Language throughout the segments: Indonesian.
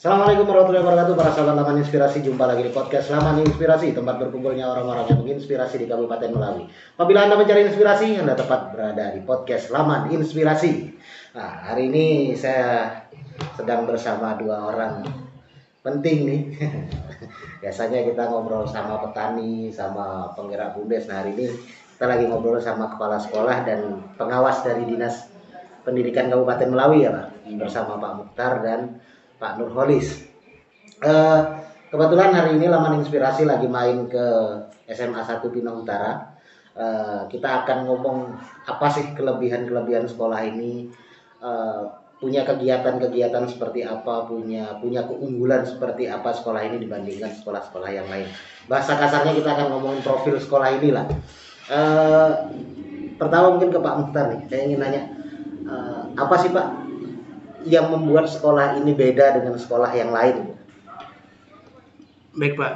Assalamualaikum warahmatullahi wabarakatuh para sahabat Laman Inspirasi. Jumpa lagi di podcast Laman Inspirasi, tempat berkumpulnya orang-orang yang menginspirasi di Kabupaten Melawi. Apabila Anda mencari inspirasi, Anda tepat berada di podcast Laman Inspirasi. Nah, hari ini saya sedang bersama dua orang penting nih. Biasanya kita ngobrol sama petani, sama penggerak BUMDes. Nah, hari ini kita lagi ngobrol sama kepala sekolah dan pengawas dari Dinas Pendidikan Kabupaten Melawi ya Pak, bersama Pak Mukhtar dan Pak Nurholis. Kebetulan hari ini Laman Inspirasi lagi main ke SMA 1 Pinang Utara. Kita akan ngomong apa sih kelebihan-kelebihan sekolah ini, punya kegiatan-kegiatan seperti apa, punya keunggulan seperti apa sekolah ini dibandingkan sekolah-sekolah yang lain. Bahasa kasarnya kita akan ngomongin profil sekolah inilah. Pertama mungkin ke Pak Mukhtar nih, saya ingin nanya, apa sih Pak yang membuat sekolah ini beda dengan sekolah yang lain? Baik Pak,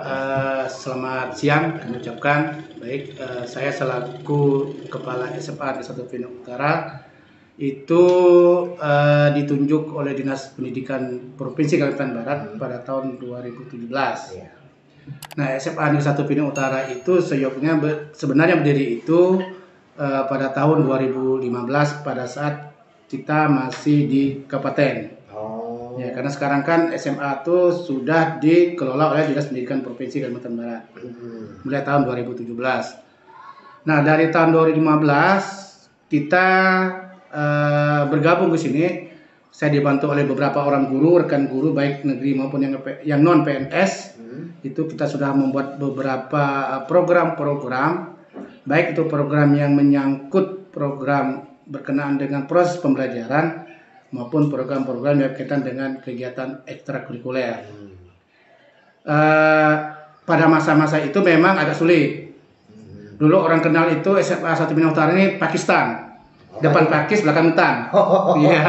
selamat siang kami ucapkan. Baik, saya selaku Kepala SMA di 1 Pinang Utara itu ditunjuk oleh Dinas Pendidikan Provinsi Kalimantan Barat pada tahun 2017. Ya. Nah, SMA di 1 Pinang Utara itu sebenarnya berdiri itu pada tahun 2015 pada saat kita masih di kabupaten. Ya, karena sekarang kan SMA itu sudah dikelola oleh Dinas Pendidikan Provinsi Kalimantan Barat mulai tahun 2017. Nah, dari tahun 2015 kita bergabung ke sini. Saya dibantu oleh beberapa orang guru, rekan guru baik negeri maupun yang non PNS. Itu kita sudah membuat beberapa program-program, baik itu program yang menyangkut program berkenaan dengan proses pembelajaran maupun program-program yang berkaitan dengan kegiatan ekstrakurikuler. Pada masa-masa itu memang agak sulit. Dulu orang kenal itu SMA 1 Pinang Utara ini Pakistan. Depan pakis, belakang hutan. Iya.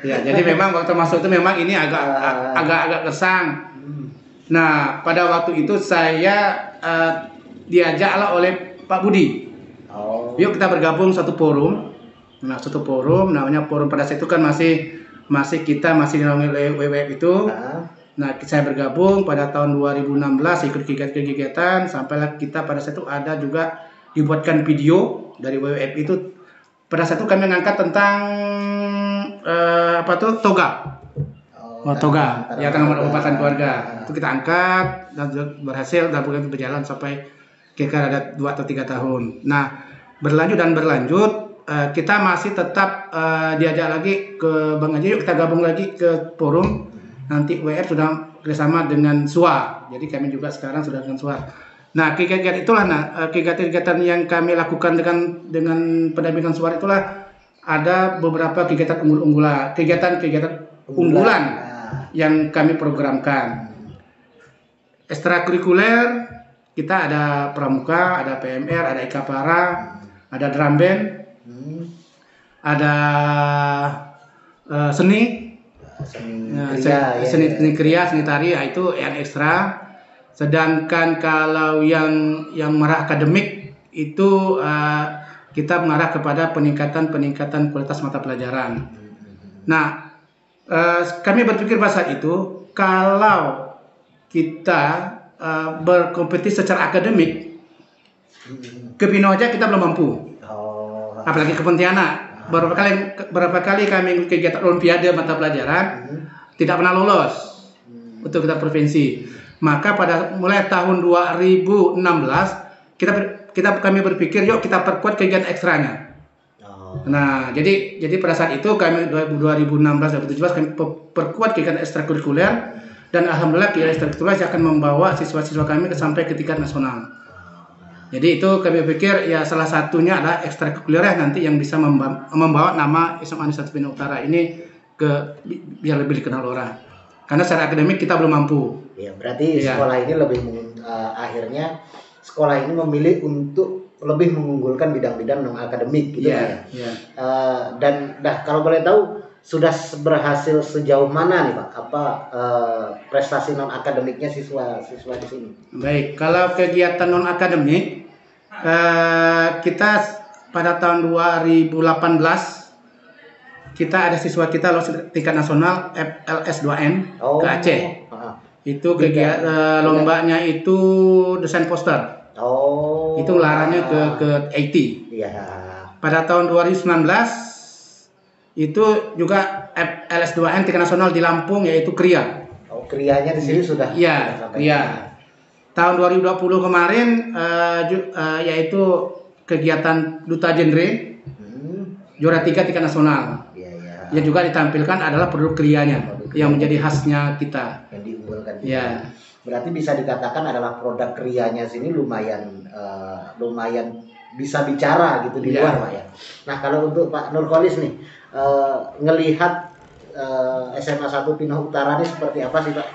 Ya, jadi memang waktu masuk itu memang ini agak gersang. Nah, pada waktu itu saya diajaklah oleh Pak Budi. Yuk kita bergabung satu forum. Nah, satu forum namanya forum pada saat itu kan masih kita dinaungi oleh WWF itu. Nah, saya bergabung pada tahun 2016 ikut kegiatan sampailah kita pada saat itu ada juga dibuatkan video dari WWF itu. Pada saat itu kami mengangkat tentang toga. Toga, ya kan pengobatan keluarga. Itu kita angkat dan berhasil dan berjalan sampai kira-kira ada 2 atau 3 tahun. Nah, berlanjut kita masih tetap diajak lagi ke Bang Haji, yuk kita gabung lagi ke forum. Nanti WF sudah bersama dengan SUA, jadi kami juga sekarang sudah dengan SUA. Nah, kegiatan itulah, kegiatan yang kami lakukan dengan pendampingan SUA itulah ada beberapa kegiatan unggulan yang kami programkan. Ekstrakurikuler kita ada pramuka, ada PMR, ada Ikapara, ada drum band, ada seni kriya, seni tari, itu yang ekstra. Sedangkan kalau yang mengarah akademik itu kita mengarah kepada peningkatan kualitas mata pelajaran. Nah, kami berpikir pada saat itu kalau kita berkompetisi secara akademik ke Pino aja kita belum mampu. Apalagi ke Pontianak. Berapa kali kami kegiatan olimpiade mata pelajaran tidak pernah lolos untuk kita provinsi. Maka mulai tahun 2016 kami berpikir yuk kita perkuat kegiatan ekstranya. Nah, jadi pada saat itu kami 2016-2017 kami perkuat kegiatan ekstrakurikuler dan alhamdulillah kegiatan ekstrakurikuler akan membawa siswa-siswa kami sampai ke tingkat nasional. Jadi itu kami pikir ya salah satunya adalah ekstrakurikuler nanti yang bisa membawa nama SMA 1 Pinang Utara ini biar lebih dikenal orang. Karena secara akademik kita belum mampu. Ya, berarti sekolah ini akhirnya sekolah ini memilih untuk lebih mengunggulkan bidang-bidang non akademik gitu ya. Dan kalau boleh tahu sudah berhasil sejauh mana nih Pak? Prestasi non akademiknya siswa di sini? Baik, kalau kegiatan non akademik kita pada tahun 2018 kita ada siswa kita lolos tingkat nasional FLS2N ke Aceh. Itu kegiatan lombanya itu desain poster. Itu larannya ke IT. Iya. Pada tahun 2019 itu juga FLS2N tingkat nasional di Lampung yaitu Kria. Krianya di sini sudah. Iya, Kria. Tahun 2020 kemarin yaitu kegiatan Duta Genre juara 3 tingkat nasional. Yang juga ditampilkan adalah produk krianya yang menjadi khasnya kita. Yang diunggulkan. Ya. Berarti bisa dikatakan adalah produk krianya sini lumayan bisa bicara gitu di luar Pak ya. Nah kalau untuk Pak Nurkholis nih ngelihat SMA 1 Pinoh Utara ini seperti apa sih Pak?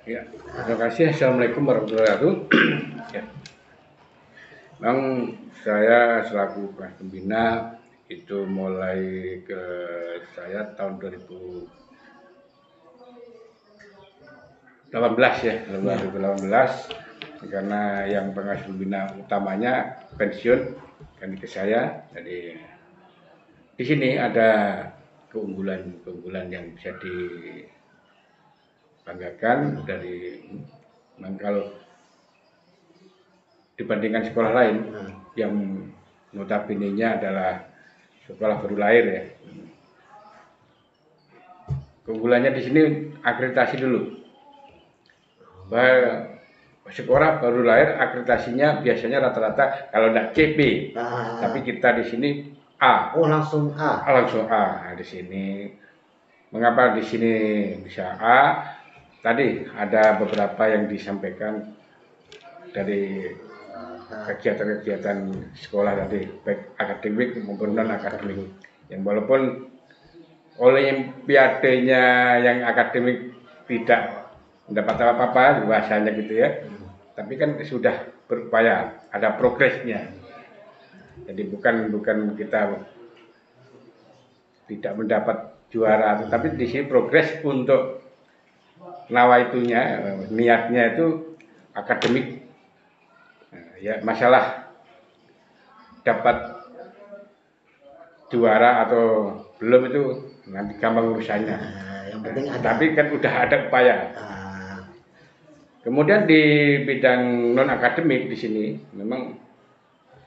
Ya, terima kasih. Assalamualaikum warahmatullahi wabarakatuh. Ya. Memang saya selaku kelas pembina itu mulai ke saya tahun 2018 ya, 2018 karena yang pengasih pembina utamanya pensiun kan ke saya. Jadi di sini ada keunggulan yang bisa dibanggakan dari kalau dibandingkan sekolah lain yang notabene-nya adalah sekolah baru lahir ya. Keunggulannya di sini akreditasi dulu. Sekolah baru lahir akreditasinya biasanya rata-rata kalau tidak CP, tapi kita di sini A. Oh langsung A. Langsung A. Nah, di sini. Mengapa di sini bisa A? Tadi ada beberapa yang disampaikan dari kegiatan-kegiatan sekolah tadi, baik akademik maupun non akademik. Yang walaupun olimpiadenya yang akademik tidak mendapat apa-apa bahasanya gitu ya, tapi kan sudah berupaya, ada progresnya. Jadi bukan kita tidak mendapat juara, tetapi di sini progres untuk nawaitunya, niatnya itu akademik. Ya masalah dapat juara atau belum itu nanti gampang urusannya. Yang penting ada. Tapi kan udah ada upaya. Kemudian di bidang non akademik di sini memang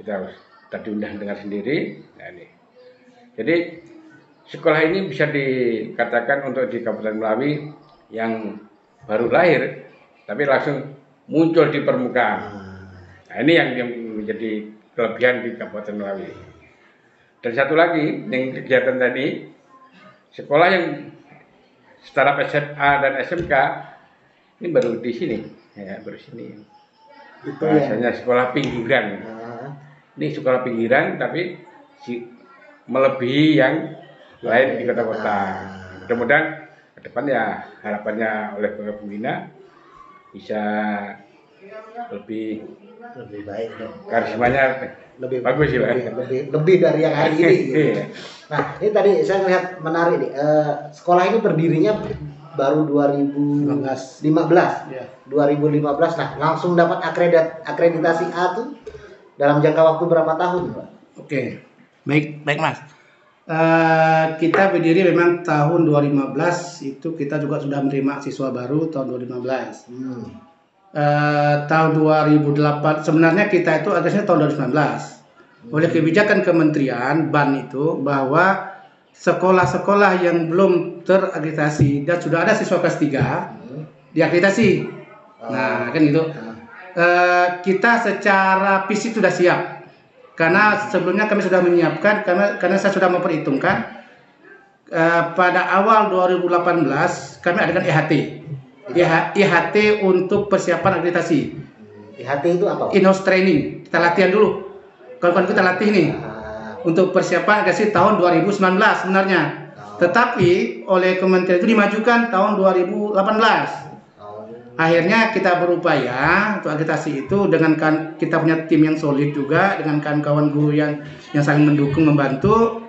kita harus tadi undang dengar sendiri. Nah, ini. Jadi sekolah ini bisa dikatakan untuk di Kabupaten Melawi yang baru lahir tapi langsung muncul di permukaan. Nah, ini yang menjadi kelebihan di Kabupaten Melawi. Dan satu lagi, yang kegiatan tadi, sekolah yang startup SMA dan SMK ini baru di sini, ya baru sini. Bahasanya sekolah pinggiran. Ini sekolah pinggiran, tapi melebihi yang lain di kota-kota. Mudah-mudahan ke depan ya harapannya oleh para pembina bisa lebih baik, karismanya lebih bagus sih lebih dari yang hari ini gitu. Nah ini tadi saya melihat menarik nih, sekolah ini berdirinya baru 2015 Ya. 2015. Nah langsung dapat akreditasi A tuh dalam jangka waktu berapa tahun Pak? Oke, baik Mas. Kita berdiri memang tahun 2015 itu kita juga sudah menerima siswa baru tahun 2015. Tahun 2008 sebenarnya kita itu agaknya tahun 2019 oleh kebijakan kementerian BAN itu bahwa sekolah-sekolah yang belum terakreditasi dan sudah ada siswa kelas 3 diakreditasi. Nah kan gitu. Kita secara fisik sudah siap karena sebelumnya kami sudah menyiapkan karena saya sudah memperhitungkan pada awal 2018 kami adakan IHT untuk persiapan akreditasi. IHT itu apa? In-house training, kita latihan dulu. Kawan-kawan kita latih nih untuk persiapan akreditasi tahun 2019 sebenarnya. Tetapi oleh kementerian itu dimajukan tahun 2018. Akhirnya kita berupaya untuk akreditasi itu dengan kita punya tim yang solid juga dengan kawan-kawan guru yang saling mendukung membantu.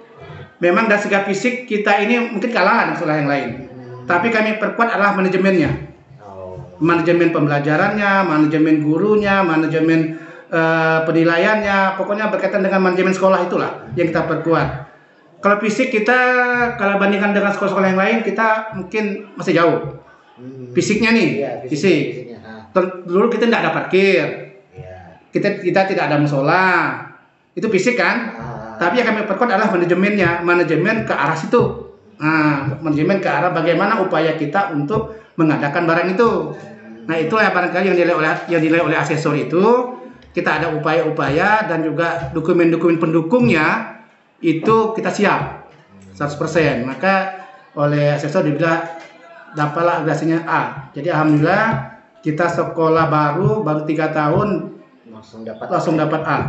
Memang dari segi fisik kita ini mungkin kalah dengan sekolah yang lain. Tapi kami perkuat adalah manajemennya, manajemen pembelajarannya, manajemen gurunya, manajemen penilaiannya, pokoknya berkaitan dengan manajemen sekolah itulah yang kita perkuat. Kalau fisik kita kalau bandingkan dengan sekolah-sekolah yang lain kita mungkin masih jauh. Fisiknya nih, Iya, fisik. fisiknya. Dulu kita tidak ada parkir, Iya. kita tidak ada musola, itu fisik kan. Tapi yang kami perkuat adalah manajemen ke arah situ. Nah, manajemen ke arah bagaimana upaya kita untuk mengadakan barang itu. Nah, itulah barangkali yang dinilai oleh asesor itu. Kita ada upaya-upaya dan juga dokumen-dokumen pendukungnya itu kita siap 100%. Maka oleh asesor dibilang dapatlah agregasinya A. Jadi alhamdulillah kita sekolah baru 3 tahun langsung dapat A.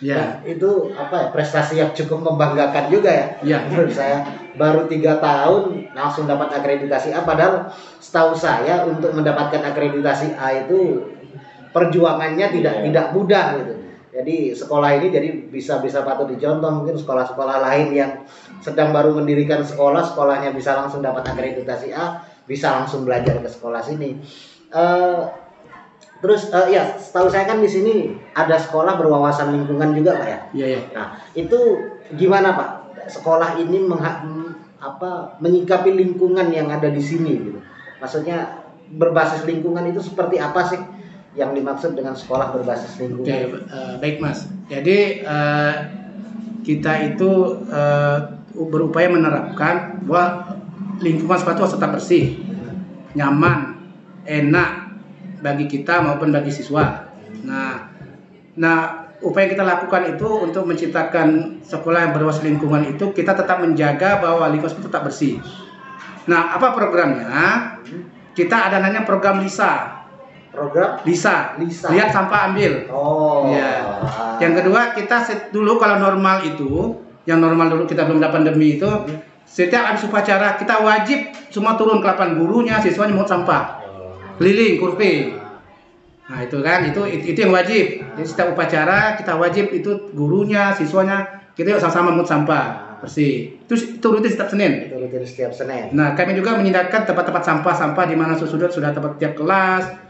Ya. Nah, itu prestasi yang cukup membanggakan juga ya. Ya. Menurut saya baru 3 tahun langsung dapat akreditasi A, padahal setahu saya untuk mendapatkan akreditasi A itu perjuangannya tidak mudah gitu. Jadi sekolah ini bisa patut dicontoh. Mungkin sekolah-sekolah lain yang sedang baru mendirikan sekolahnya bisa langsung dapat akreditasi A, bisa langsung belajar ke sekolah sini. Terus ya setahu saya kan di sini ada sekolah berwawasan lingkungan juga Pak ya. Iya, iya. Nah itu gimana Pak? Sekolah ini menyikapi lingkungan yang ada di sini gitu. Maksudnya berbasis lingkungan itu seperti apa sih yang dimaksud dengan sekolah berbasis lingkungan? Oke, baik Mas. Jadi kita itu berupaya menerapkan bahwa lingkungan sekolah itu harus tetap bersih, nyaman, enak bagi kita maupun bagi siswa. Nah, upaya yang kita lakukan itu untuk menciptakan sekolah yang berwawasan lingkungan itu kita tetap menjaga bahwa lingkungan itu tetap bersih. Nah, apa programnya? Kita ada namanya program LISA. Program LISA. LISA. Lihat sampah ambil. Oh. Ya. Yang kedua kita dulu kalau normal itu, yang normal dulu kita belum ada pandemi itu, setiap habis upacara kita wajib semua turun ke lapangan, gurunya, siswanya mungut sampah. Keliling kurve. Nah, itu kan itu yang wajib. Jadi setiap upacara kita wajib itu gurunya, siswanya kita yuk sama-sama mungut sampah bersih. Itu rutin setiap Senin. Itu rutin setiap Senin. Nah, kami juga menyediakan tempat-tempat sampah di mana sudah tempat tiap kelas.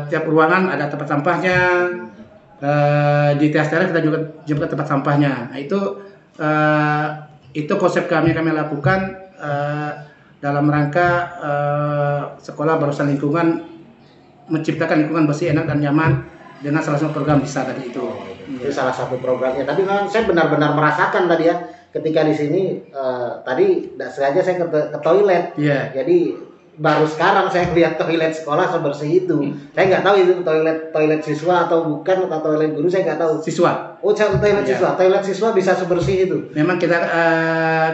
Tiap ruangan ada tempat sampahnya. Di teras-teras kita juga tempat sampahnya. Nah, itu konsep kami lakukan dalam rangka sekolah berwawasan lingkungan, menciptakan lingkungan bersih, enak dan nyaman dengan salah satu program LISA tadi itu. Itu salah satu programnya. Tapi memang saya benar-benar merasakan tadi ya ketika di sini tadi tidak sengaja saya ke toilet. Yeah. Jadi baru sekarang saya lihat toilet sekolah sebersih itu. Saya nggak tahu itu toilet siswa atau bukan, atau toilet guru, saya nggak tahu. Siswa. Oh, toilet siswa. Toilet siswa bisa sebersih itu. Memang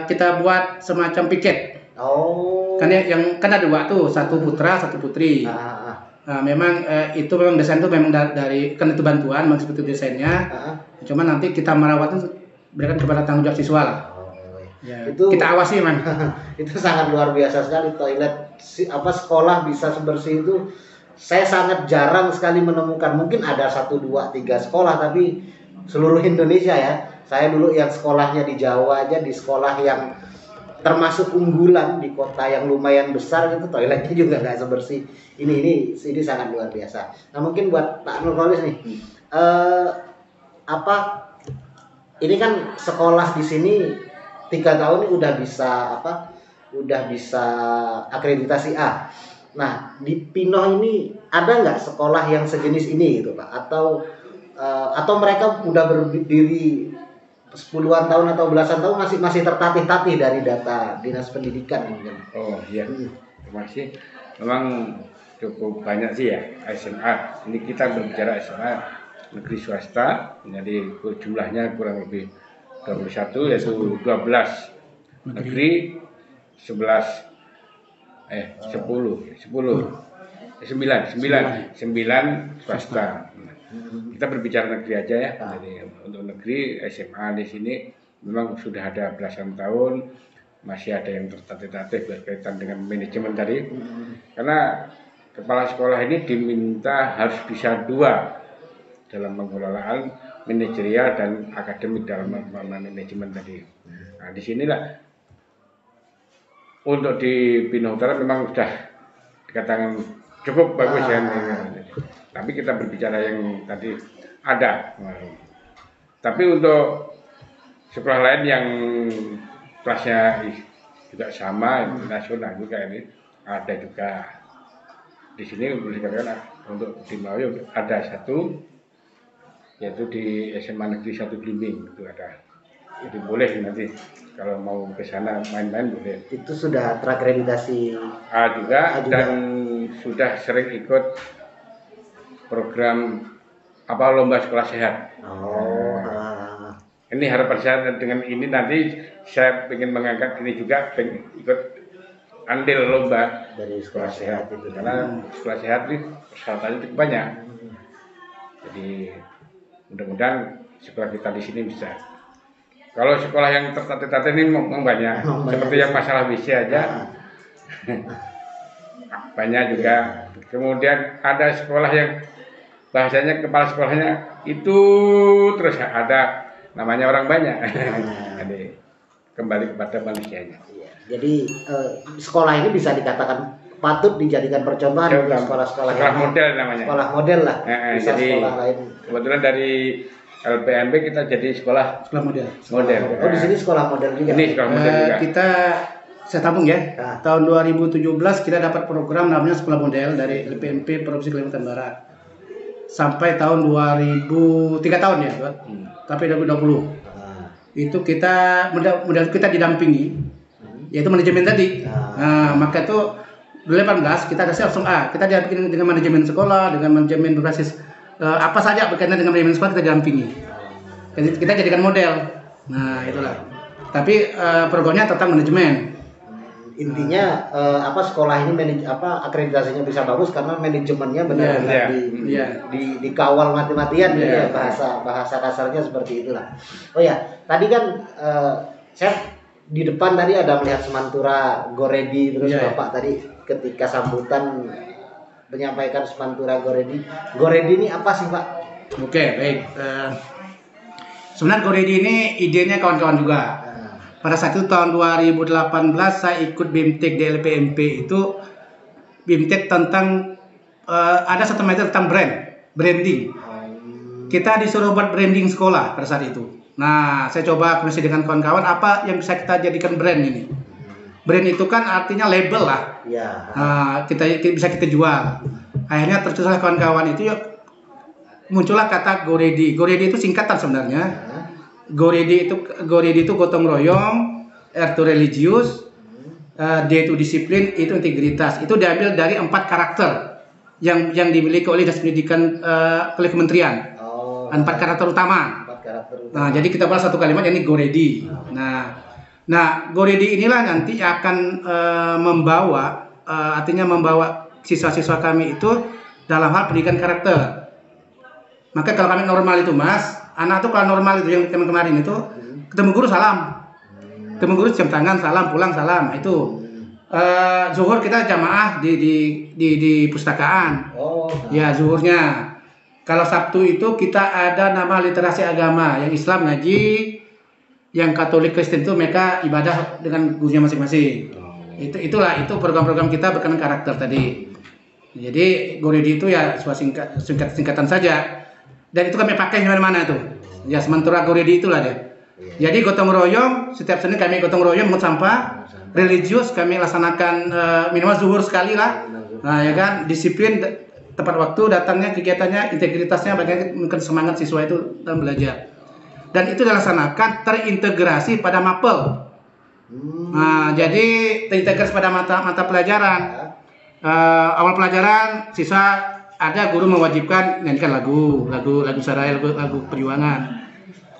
kita buat semacam piket. Oh. Kan ada dua tuh, satu putra, satu putri. Nah, memang itu memang desain itu memang dari kan itu bantuan, memang seperti desainnya. Cuma nanti kita merawat itu berikan kepada tanggung jawab siswa lah. Ya, itu kita awasi man. Itu sangat luar biasa sekali toilet sekolah bisa sebersih itu. Saya sangat jarang sekali menemukan. Mungkin ada 1, 2, 3 sekolah, tapi seluruh Indonesia ya. Saya dulu yang sekolahnya di Jawa aja, di sekolah yang termasuk unggulan di kota yang lumayan besar itu toiletnya juga nggak sebersih. Ini sangat luar biasa. Nah, mungkin buat Pak Nurholis nih, ini kan sekolah di sini 3 tahun ini udah bisa akreditasi A. Nah, di Pinoh ini ada nggak sekolah yang sejenis ini gitu Pak? Atau mereka udah berdiri 10-an tahun atau belasan tahun masih tertatih-tatih dari data Dinas Pendidikan mungkin? Oh iya, terima kasih. Memang cukup banyak sih ya SMA. Ini kita berbicara SMA negeri swasta, jadi jumlahnya kurang lebih 21, yaitu 12 negeri, 9 swasta. Kita berbicara negeri aja ya. Jadi untuk negeri SMA di sini memang sudah ada belasan tahun, masih ada yang tertatih-tatih berkaitan dengan manajemen tadi. Karena kepala sekolah ini diminta harus bisa 2 dalam pengelolaan manajerial dan akademik dalam manajemen tadi. Nah, di sinilah untuk di Pinoh Utara memang sudah dikatakan cukup bagus ya. Tapi kita berbicara yang tadi ada. Tapi untuk sekolah lain yang kelasnya juga sama, nasional juga ini ada juga. Di sini boleh dikatakan untuk di Melawi ada satu, yaitu di SMA Negeri 1 Blimbing itu ada. Jadi boleh nanti kalau mau ke sana main-main boleh. Itu sudah terakreditasi Juga dan sudah sering ikut program lomba sekolah sehat. Ini harapan saya dengan ini nanti saya ingin mengangkat ini juga, ikut andil lomba dari sekolah sehat itu. Karena sekolah sehat ini persyaratannya cukup banyak. Jadi mudah-mudahan sekolah kita di sini bisa. Kalau sekolah yang tertata ini memang banyak, seperti yang masalah WC aja banyak juga. Kemudian ada sekolah yang bahasanya kepala sekolahnya itu terus ada namanya orang banyak. Jadi kembali kepada manusianya. Jadi sekolah ini bisa dikatakan patut dijadikan percontohan untuk sekolah-sekolah model namanya. Sekolah model lah. Bisa Jadi sekolah lain. Kebetulan dari LPMB kita jadi sekolah model. Oh, di sini sekolah model juga. Ini sekolah model juga. Saya tabung ya. Tahun 2017 kita dapat program namanya sekolah model dari LPMP Provinsi Kalimantan Barat. Sampai tahun 3 tahun ya, Pak. Sampai 2020. Itu kita model kita didampingi, yaitu manajemen tadi. Nah, maka itu 2018 kita kasih langsung A. Kita didampingi dengan manajemen sekolah, dengan manajemen berbasis apa saja berkaitan dengan manajemen sekolah kita dampingi. Jadi kita jadikan model. Nah, itulah. Tapi programnya tentang manajemen. Intinya sekolah ini akreditasinya bisa bagus karena manajemennya benar-benar dikawal mati-matian ya, bahasa kasarnya seperti itulah. Oh ya, tadi kan Chef di depan tadi ada melihat semantura Goredi, terus Bapak tadi ketika sambutan menyampaikan semantura Goredi. Goredi ini apa sih, Pak? Oke, baik. Sebenarnya Goredi ini idenya kawan-kawan juga. Pada saat itu tahun 2018 saya ikut BIMTEK di LPMP itu BIMTEK tentang ada satu materi tentang branding. Kita disuruh buat branding sekolah pada saat itu. Nah, saya coba komunikasi dengan kawan-kawan apa yang bisa kita jadikan brand ini. Brand itu kan artinya label lah. Kita bisa kita jual. Akhirnya tercetuslah kawan-kawan itu muncullah kata Goredi. Goredi itu singkatan sebenarnya. Goredi itu gotong royong, R itu religius, D itu disiplin, itu integritas. Itu diambil dari 4 karakter yang dimiliki oleh Dinas Pendidikan oleh Kementerian. 4 karakter utama. Nah, jadi kita bahas satu kalimat ini Goredi. Nah, Goredi inilah nanti akan membawa siswa-siswa kami itu dalam hal pendidikan karakter. Maka kalau kami normal itu, Mas, anak tuh kalau normal itu yang kemarin itu ketemu guru salam, ketemu guru cium tangan salam, pulang salam. Itu zuhur kita jamaah di pustakaan. Ya, zuhurnya. Kalau Sabtu itu kita ada nama literasi agama, yang Islam ngaji, yang Katolik Kristen itu mereka ibadah dengan gurunya masing-masing. Itu program-program kita berkenaan karakter tadi. Jadi Goredi itu ya singkatan saja. Dan itu kami pakai di mana-mana tuh. Ya, semantura Goredi itulah dia. Jadi gotong royong, setiap Senin kami gotong royong mengut sampah. Religius kami laksanakan minimal zuhur sekali lah. Nah, ya kan, disiplin tepat waktu datangnya, kegiatannya, integritasnya, bagaimana mungkin semangat siswa itu dalam belajar. Dan itu dilaksanakan terintegrasi pada mapel. Nah, jadi terintegrasi pada mata pelajaran. Awal pelajaran siswa ada guru mewajibkan nyanyikan lagu saraya, lagu perjuangan.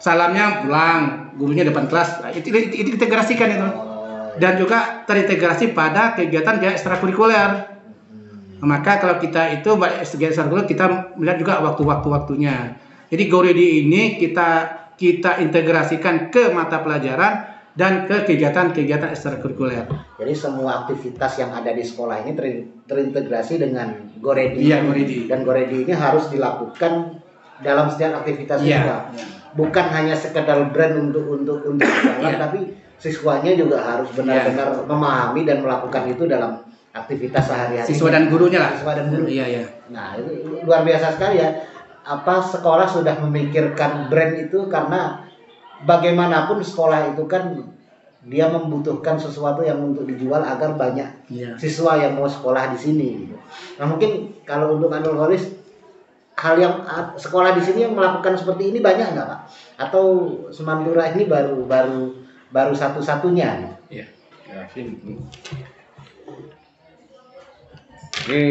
Salamnya pulang, gurunya depan kelas. Itu integrasikan itu. Dan juga terintegrasi pada kegiatan ekstrakurikuler. Maka kalau kita itu ekstrakurikuler kita melihat juga waktu-waktunya. Jadi Goredi ini kita integrasikan ke mata pelajaran dan ke kegiatan-kegiatan ekstrakurikuler. Jadi semua aktivitas yang ada di sekolah ini terintegrasi dengan Goredi. Iya, Goredi. Dan Goredi ini harus dilakukan dalam setiap aktivitas juga. Bukan hanya sekedar brand untuk jalan, tapi siswanya juga harus benar-benar memahami dan melakukan itu dalam aktivitas sehari-hari. Siswa dan gurunya lah. Siswa dan guru. Iya. Nah, itu luar biasa sekali ya. Sekolah sudah memikirkan brand itu karena bagaimanapun sekolah itu kan dia membutuhkan sesuatu yang untuk dijual agar banyak Iya. siswa yang mau sekolah di sini gitu. Nah mungkin kalau untuk Anul Kholis, hal yang sekolah di sini yang melakukan seperti ini banyak nggak Pak? Atau Semantura ini baru satu-satunya? Iya. Ya, sini. Ini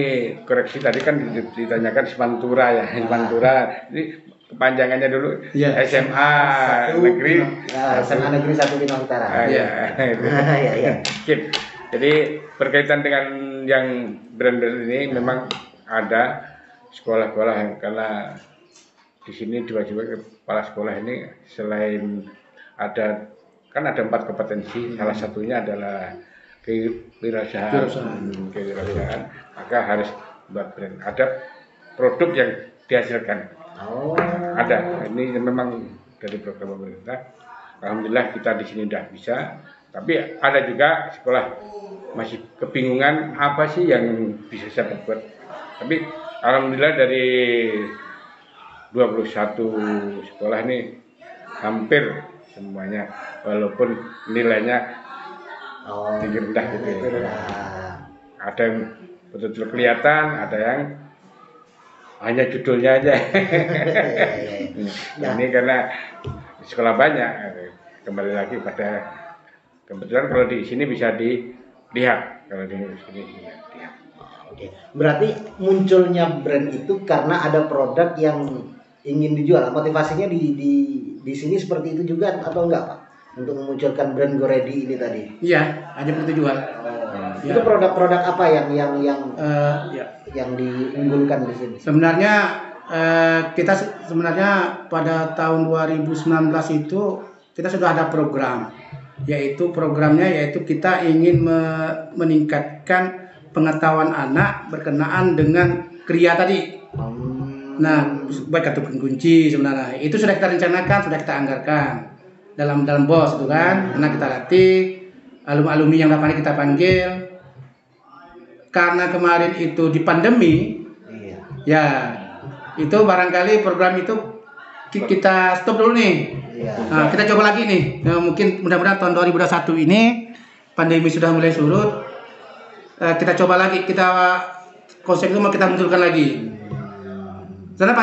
koreksi tadi kan ditanyakan Semantura ya, Semantura. Ini kepanjangannya dulu Iya. SMA Negeri. SMA Negeri 1 Pinang Utara. Iya. Iya. Sip. Jadi berkaitan dengan yang brand-brand ini memang ada sekolah-sekolah yang karena di sini tiba-tiba kepala sekolah ini selain ada 4 kompetensi, salah satunya adalah kewirausahaan, maka harus buat brand. Ada produk yang dihasilkan. Oh. Ada. Ini memang dari program pemerintah. Alhamdulillah kita di sini udah bisa. Tapi ada juga sekolah masih kebingungan apa sih yang bisa saya buat. Tapi alhamdulillah dari 21 sekolah ini hampir semuanya, walaupun nilainya tinggi rendah gitu ya. Ada yang betul-betul kelihatan, ada yang hanya judulnya aja. Nah, ini karena sekolah banyak, kembali lagi pada kebetulan kalau di sini bisa dilihat, kalau di sini dilihat. Oke. Berarti munculnya brand itu karena ada produk yang ingin dijual. Motivasinya di sini seperti itu juga atau enggak Pak? Untuk memunculkan brand Go Ready ini tadi. Iya, ada begitu juga. Ya. Itu produk-produk apa yang Ya. yang diunggulkan di sini? Sebenarnya kita sebenarnya pada tahun 2019 itu kita sudah ada program, yaitu kita ingin meningkatkan pengetahuan anak berkenaan dengan kriya tadi. Nah, baik kartu kunci sebenarnya itu sudah kita rencanakan, sudah kita anggarkan dalam BOS itu kan, karena kita latih alumni yang dapat kita panggil. Karena kemarin itu di pandemi, ya itu barangkali program itu kita stop dulu nih. Nah, kita coba lagi nih. Nah, mungkin mudah-mudahan tahun 2021 ini pandemi sudah mulai surut. Kita coba lagi, konsep itu mau kita munculkan lagi. Sudah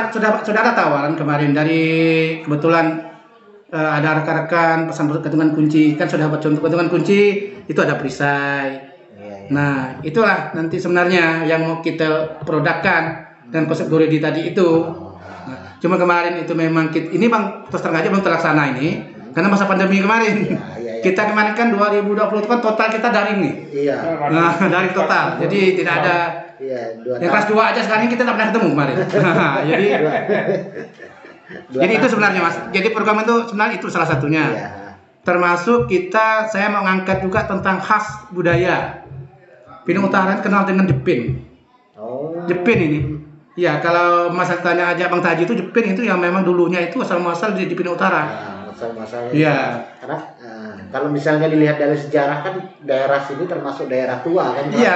ada tawaran kemarin dari kebetulan ada rekan-rekan pesan ketungan kunci, kan sudah buat contoh ketungan kunci itu ada perisai. Nah, itulah nanti sebenarnya yang mau kita produkkan dan konsep Go Ready tadi itu. Nah, cuma kemarin itu memang ini Bang terus terang aja belum terlaksana ini karena masa pandemi kemarin. Kita kemarin kan 2020 itu kan total kita daring nih. Nah, daring total. Jadi tidak ada yang kelas 2 aja sekarang kita tidak pernah ketemu kemarin. Jadi itu sebenarnya Mas. Jadi program itu sebenarnya itu salah satunya. Termasuk saya mau ngangkat juga tentang khas budaya. Pinang Utara kenal dengan Jepin. Jepin ini. Ya, kalau Mas tanya aja Bang Taji itu Jepin itu yang memang dulunya itu asal-muasal di Pinang Utara. Asal-muasalnya. Iya. Karena kalau misalnya dilihat dari sejarah kan daerah sini termasuk daerah tua kan. Iya.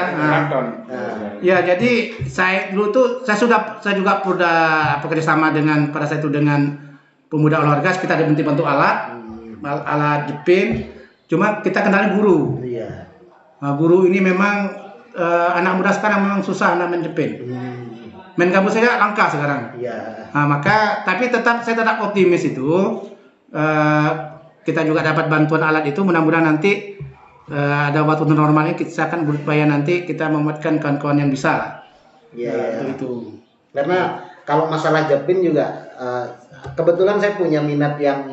Ya, jadi saya juga sudah bekerja sama pada saat itu dengan pemuda olahraga, kita ada bantu alat Jepin. Cuma kita kendali guru. Iya. Nah, guru ini memang anak muda sekarang memang susah main Jepin. Main gabus saja langka sekarang. Iya. Nah, tapi saya tetap optimis itu. Kita juga dapat bantuan alat itu, mudah-mudahan nanti ada waktu normalnya kita akan berupaya nanti kita memuatkan kawan-kawan yang bisa. Iya. Itu. Karena kalau masalah Jepin juga kebetulan saya punya minat yang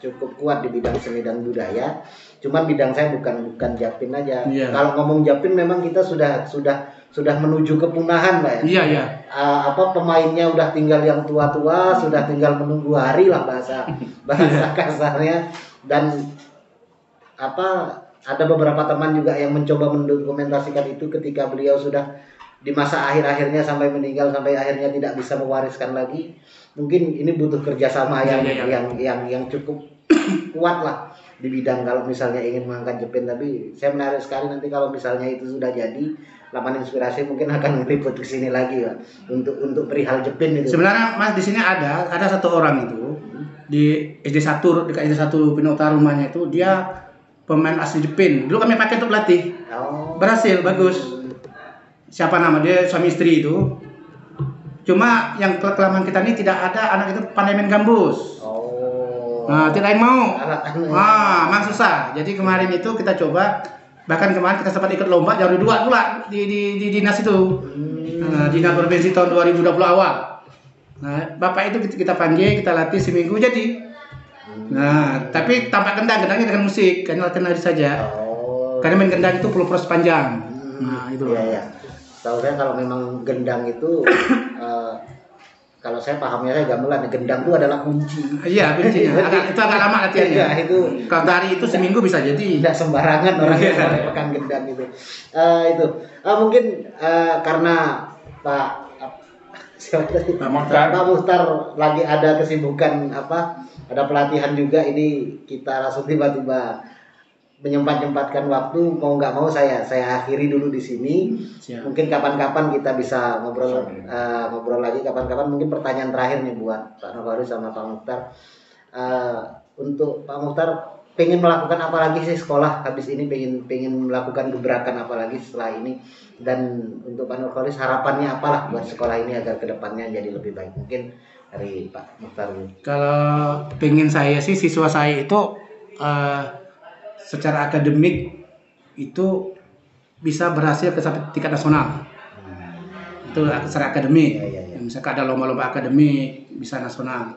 cukup kuat di bidang seni dan budaya. Cuman bidang saya bukan Japin aja. Kalau ngomong Japin memang kita sudah menuju kepunahan, Pak ya. Iya. Pemainnya udah tinggal yang tua-tua, sudah tinggal menunggu hari lah bahasa kasarnya. Dan ada beberapa teman juga yang mencoba mendokumentasikan itu ketika beliau sudah di masa akhir-akhirnya sampai meninggal, sampai akhirnya tidak bisa mewariskan lagi. Mungkin ini butuh kerjasama yang cukup kuat lah di bidang kalau misalnya ingin mengangkat Jepin. Tapi saya menarik sekali nanti kalau misalnya itu sudah jadi Laman Inspirasi mungkin akan meliput ke sini lagi ya untuk perihal Jepin itu. Sebenarnya Mas di sini ada satu orang itu di SD 1 dekat SD 1 Pinang Utara rumahnya itu, dia pemain asli Jepin. Dulu kami pakai untuk pelatih. Oh. Berhasil, bagus. Siapa nama dia, suami istri itu. Cuma yang kelemahan kita ini tidak ada anak itu pandai main gambus. Oh. Nah, tidak yang mau. Anak-anak. Memang susah. Jadi kemarin itu kita coba, bahkan kemarin kita sempat ikut lomba jauh 2 pula di dinas itu. Dinas provinsi tahun 2020 awal. Nah, bapak itu kita panggil, kita latih seminggu jadi. Nah, tapi tanpa kendangnya dengan musik, hanya latihan nari saja. Oh. Karena main gendang itu perlu proses panjang. Nah, itu. Iya, iya. Tahu saya kalau memang gendang itu kalau saya pahamnya saya gamelan, gendang itu adalah kunci. Iya, kuncinya. Itu agak lama latihannya. Iya, itu kalau tari itu seminggu bisa jadi. tidak sembarangan orang yang melepaskan gendang itu. Itu mungkin karena Pak Muhtar lagi ada kesibukan ada pelatihan juga, ini kita langsung tiba-tiba menyempatkan waktu, mau nggak mau saya akhiri dulu di sini. Siap. Mungkin kapan-kapan kita bisa ngobrol lagi kapan-kapan. Mungkin pertanyaan terakhir nih buat Pak Nurholis sama Pak Muhtar. Untuk Pak Muhtar, pengen melakukan apa lagi sih sekolah habis ini, pengen melakukan gebrakan apa lagi setelah ini, dan untuk Pak Nurholis harapannya apalah buat sekolah ini agar kedepannya jadi lebih baik. Mungkin dari Pak Muhtar. Kalau pengen saya sih siswa saya itu secara akademik itu bisa berhasil ke sampai tingkat nasional. Itu secara akademik. Ya. Misalkan ada lomba-lomba akademik bisa nasional.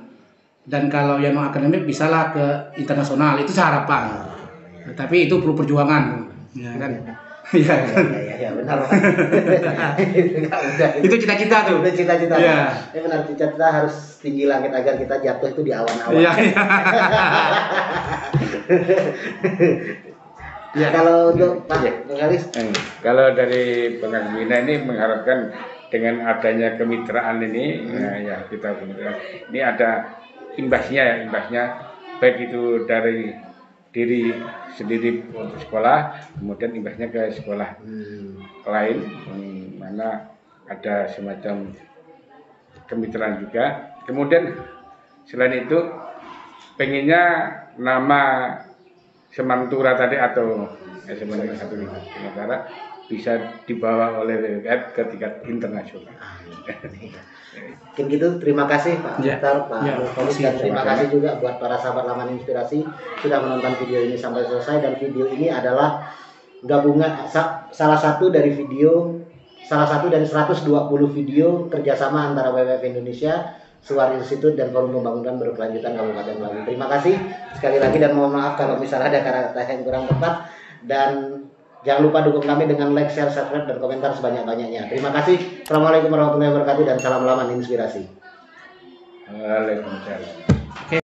Dan kalau yang non akademik bisalah ke internasional. Itu harapan. Tapi itu perlu perjuangan, ya kan? Ya, benar. Itu cita-cita tuh. Itu cita-cita. Ya. Benar, cita-cita harus tinggi langit agar kita jatuh itu di awan-awan. Iya. Ya, kalau untuk Pak Nurholis, kalau dari Pengabdina ini mengharapkan dengan adanya kemitraan ini, ya kita kemitraan. Ini ada imbasnya baik itu dari diri sendiri untuk sekolah, kemudian imbasnya ke sekolah lain, mana ada semacam kemitraan juga. Kemudian selain itu pengennya nama Semantura tadi atau Semantura satu negara bisa dibawa oleh WWF ke tingkat internasional. Mungkin gitu. Terima kasih Pak Muhtar, Pak Nurholis, dan terima kasih juga buat para sahabat Laman Inspirasi sudah menonton video ini sampai selesai. Dan video ini adalah gabungan salah satu dari 120 video kerjasama antara WWF Indonesia, Suar Institute, dan Forum Pembangunan Berkelanjutan Kabupaten Melawi. Terima kasih sekali lagi, dan mohon maaf kalau misalnya ada kata yang kurang tepat. Dan jangan lupa dukung kami dengan like, share, subscribe, dan komentar sebanyak-banyaknya. Terima kasih. Assalamualaikum warahmatullahi wabarakatuh, dan salam Laman Inspirasi. Waalaikumsalam.